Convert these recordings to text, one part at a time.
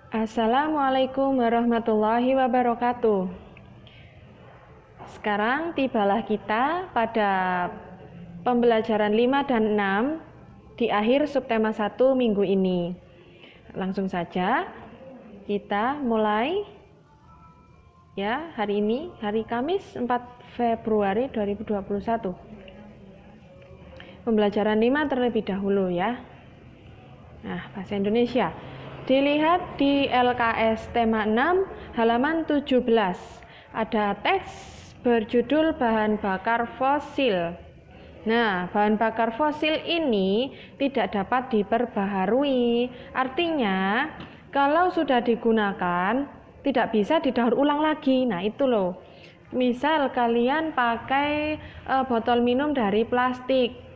Assalamualaikum warahmatullahi wabarakatuh. Sekarang tibalah kita pada pembelajaran 5 dan 6 di akhir subtema 1 minggu ini. Langsung saja kita mulai ya, hari ini hari Kamis 4 Februari 2021. Pembelajaran 5 terlebih dahulu ya. Nah, bahasa Indonesia. Dilihat di LKS tema 6 halaman 17. Ada teks berjudul bahan bakar fosil. Nah, bahan bakar fosil ini tidak dapat diperbaharui. Artinya, kalau sudah digunakan tidak bisa didaur ulang lagi. Nah, itu loh. Misal kalian pakai botol minum dari plastik.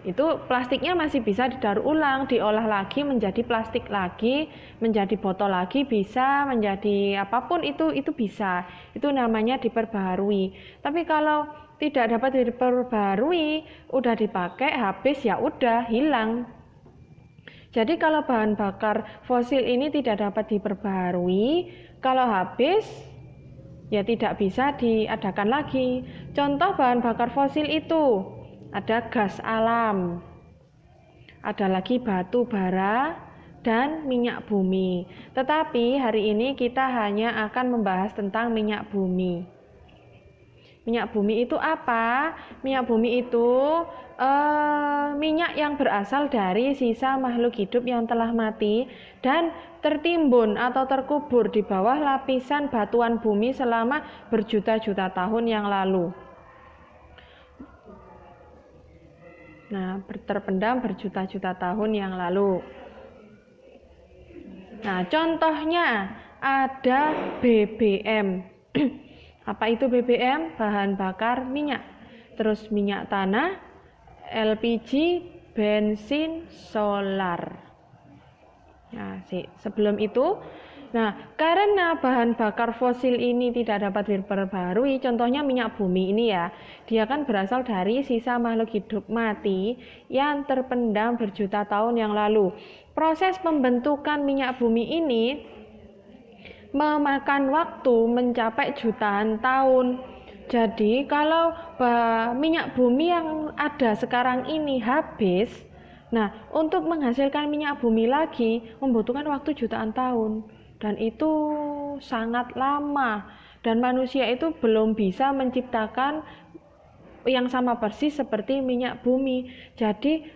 Itu plastiknya masih bisa didaur ulang, diolah lagi menjadi plastik lagi, menjadi botol lagi bisa, menjadi apapun itu bisa. Itu namanya diperbaharui. Tapi kalau tidak dapat diperbaharui, udah dipakai habis ya udah hilang. Jadi kalau bahan bakar fosil ini tidak dapat diperbaharui, kalau habis ya tidak bisa diadakan lagi. Contoh bahan bakar fosil itu ada gas alam, ada lagi batu bara, dan minyak bumi. Tetapi hari ini kita hanya akan membahas tentang minyak bumi. Minyak bumi itu apa? Minyak bumi itu minyak yang berasal dari sisa makhluk hidup yang telah mati dan tertimbun atau terkubur di bawah lapisan batuan bumi selama berjuta-juta tahun yang lalu. Nah, terpendam berjuta-juta tahun yang lalu. Nah, contohnya ada BBM. Apa itu BBM? Bahan bakar minyak. Terus minyak tanah, LPG, bensin, solar. Nah, sebelum itu, karena bahan bakar fosil ini tidak dapat diperbarui, contohnya minyak bumi ini ya, dia kan berasal dari sisa makhluk hidup mati yang terpendam berjuta tahun yang lalu. Proses pembentukan minyak bumi ini memakan waktu mencapai jutaan tahun. Jadi kalau minyak bumi yang ada sekarang ini habis, untuk menghasilkan minyak bumi lagi membutuhkan waktu jutaan tahun. Dan itu sangat lama, dan manusia itu belum bisa menciptakan yang sama persis seperti minyak bumi. Jadi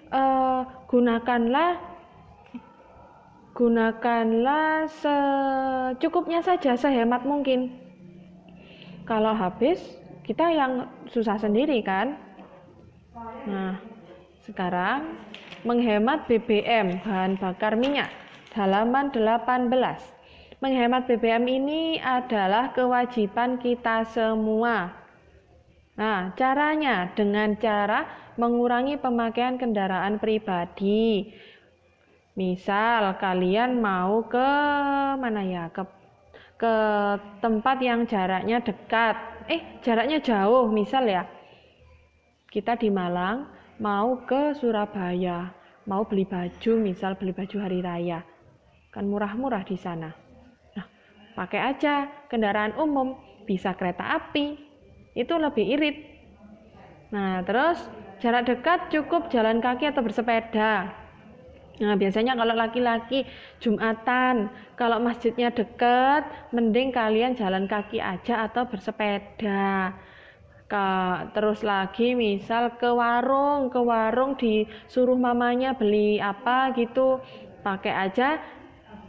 gunakanlah secukupnya saja, sehemat mungkin. Kalau habis, kita yang susah sendiri kan. Nah, sekarang menghemat BBM, bahan bakar minyak, halaman 18. Menghemat BBM ini adalah kewajiban kita semua. Nah, caranya dengan cara mengurangi pemakaian kendaraan pribadi. Misal kalian mau ke mana ya? Ke tempat yang jaraknya dekat. Jaraknya jauh, misal ya. Kita di Malang mau ke Surabaya, mau beli baju, misal beli baju hari raya. Kan murah-murah di sana. Pakai aja kendaraan umum, bisa kereta api, itu lebih irit. Nah, terus jarak dekat cukup jalan kaki atau bersepeda. Nah, biasanya kalau laki-laki Jumatan, kalau masjidnya dekat, mending kalian jalan kaki aja atau bersepeda. Terus lagi misal ke warung disuruh mamanya beli apa gitu, pakai aja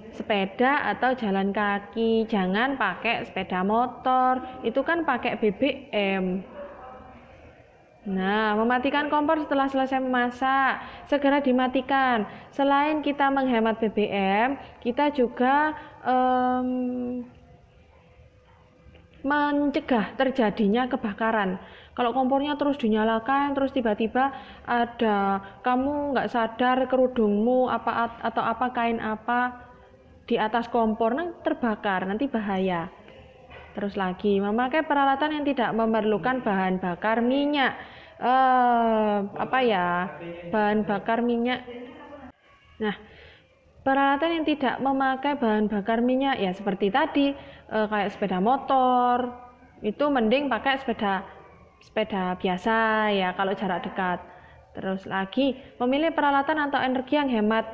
sepeda atau jalan kaki, jangan pakai sepeda motor, itu kan pakai BBM. Nah, mematikan kompor setelah selesai memasak, segera dimatikan. Selain kita menghemat BBM, kita juga mencegah terjadinya kebakaran. Kalau kompornya terus dinyalakan, terus tiba-tiba ada kamu nggak sadar kerudungmu atau kain apa di atas kompor, terbakar, nanti bahaya. Terus lagi, memakai peralatan yang tidak memerlukan bahan bakar minyak. Bahan bakar minyak. Nah, Peralatan yang tidak memakai bahan bakar minyak ya seperti tadi kayak sepeda motor itu mending pakai sepeda biasa ya kalau jarak dekat. Terus lagi memilih peralatan atau energi yang hemat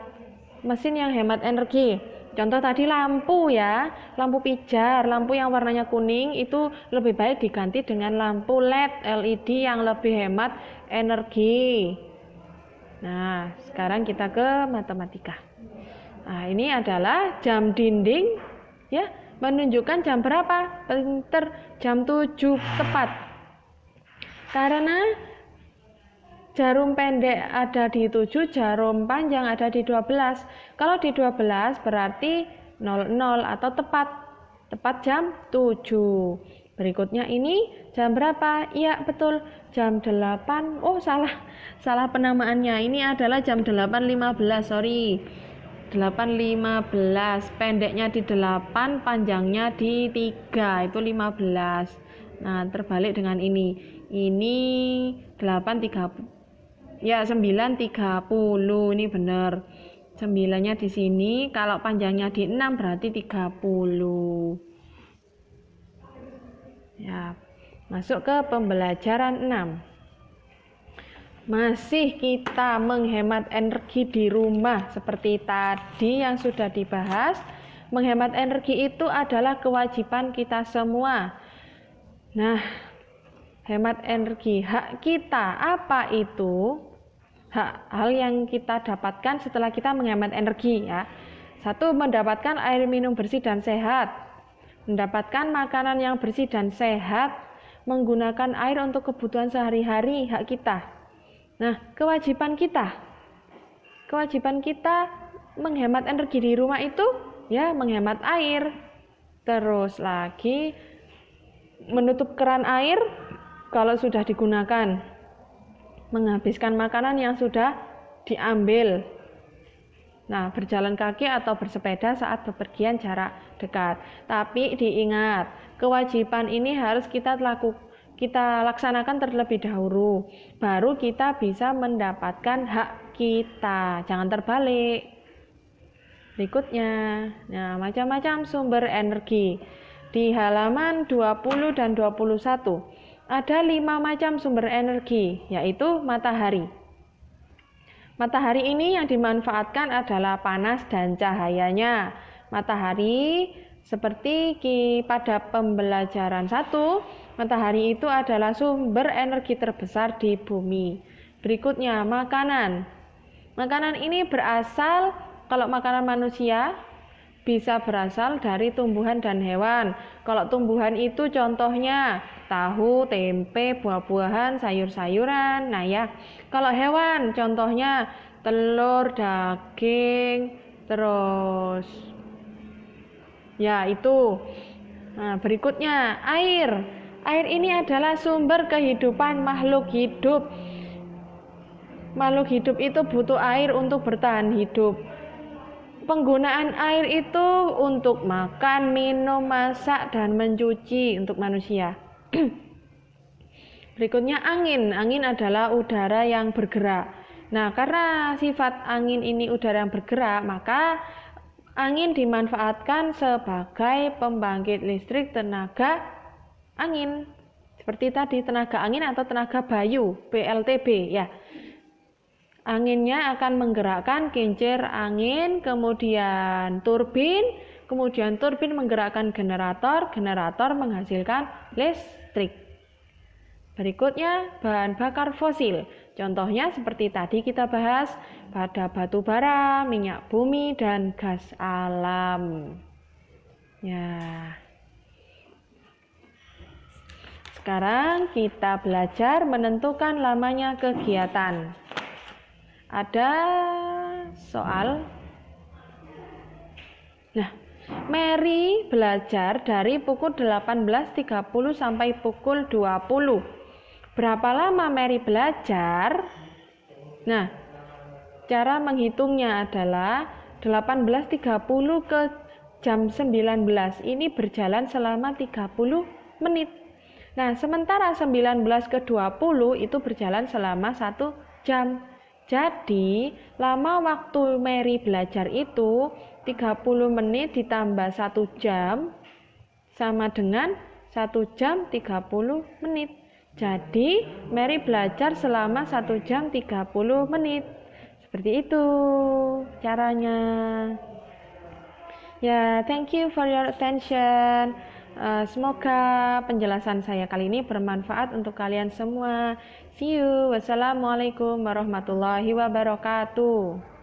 mesin yang hemat energi. Contoh tadi lampu ya, lampu pijar, lampu yang warnanya kuning itu lebih baik diganti dengan lampu LED yang lebih hemat energi. Nah, sekarang kita ke matematika. Nah, ini adalah jam dinding ya, menunjukkan jam berapa? Pinter, jam 7 tepat. Karena jarum pendek ada di 7, jarum panjang ada di 12. Kalau di 12 berarti 00 atau tepat jam 7. Berikutnya ini jam berapa? Iya, betul, jam 8. Oh, salah penamaannya. Ini adalah jam 8.15, sorry. 8.15, pendeknya di 8, panjangnya di 3, itu 15. Nah, terbalik dengan ini. Ini 8.30. Ya, 9.30. Ini benar. 9-nya di sini, kalau panjangnya di 6 berarti 30. Ya, masuk ke pembelajaran 6. Masih kita menghemat energi di rumah seperti tadi yang sudah dibahas. Menghemat energi itu adalah kewajiban kita semua. Nah, hemat energi hak kita apa itu? Hal yang kita dapatkan setelah kita menghemat energi ya. 1. Mendapatkan air minum bersih dan sehat. Mendapatkan makanan yang bersih dan sehat. Menggunakan air untuk kebutuhan sehari-hari, hak kita. Nah, kewajiban kita menghemat energi di rumah itu ya menghemat air. Terus lagi menutup keran air kalau sudah digunakan. Menghabiskan makanan yang sudah diambil. Nah, berjalan kaki atau bersepeda saat bepergian jarak dekat. Tapi diingat, kewajiban ini harus kita laksanakan terlebih dahulu, baru kita bisa mendapatkan hak kita. Jangan terbalik. Berikutnya, nah, macam-macam sumber energi. Di halaman 20 dan 21 ada 5 macam sumber energi, yaitu matahari. Matahari ini yang dimanfaatkan adalah panas dan cahayanya. Matahari seperti pada pembelajaran 1, matahari itu adalah sumber energi terbesar di bumi. Berikutnya, makanan. Makanan ini berasal, kalau makanan manusia, bisa berasal dari tumbuhan dan hewan. Kalau tumbuhan itu contohnya tahu, tempe, buah-buahan, sayur-sayuran. Nah ya, kalau hewan contohnya telur, daging, terus ya itu. Nah, berikutnya air. Air ini adalah sumber kehidupan makhluk hidup. Makhluk hidup itu butuh air untuk bertahan hidup. Penggunaan air itu untuk makan, minum, masak, dan mencuci untuk manusia. Berikutnya angin. Angin adalah udara yang bergerak. Nah, karena sifat angin ini udara yang bergerak, maka angin dimanfaatkan sebagai pembangkit listrik tenaga angin. Seperti tadi tenaga angin atau tenaga bayu, PLTB ya. Anginnya akan menggerakkan kincir angin, kemudian turbin menggerakkan generator, generator menghasilkan listrik. Berikutnya bahan bakar fosil. Contohnya seperti tadi kita bahas pada batu bara, minyak bumi, dan gas alam. Ya. Sekarang kita belajar menentukan lamanya kegiatan. Ada soal. Nah, Mary belajar dari pukul 18.30 sampai pukul 20. Berapa lama Mary belajar? Nah, cara menghitungnya adalah 18.30 ke jam 19. Ini berjalan selama 30 menit. Nah, sementara 19 ke 20 itu berjalan selama 1 jam. Jadi, lama waktu Mary belajar itu 30 menit ditambah 1 jam sama dengan 1 jam 30 menit. Jadi, Mary belajar selama 1 jam 30 menit. Seperti itu caranya. Ya, thank you for your attention. Semoga penjelasan saya kali ini bermanfaat untuk kalian semua. See you. Wassalamualaikum warahmatullahi wabarakatuh.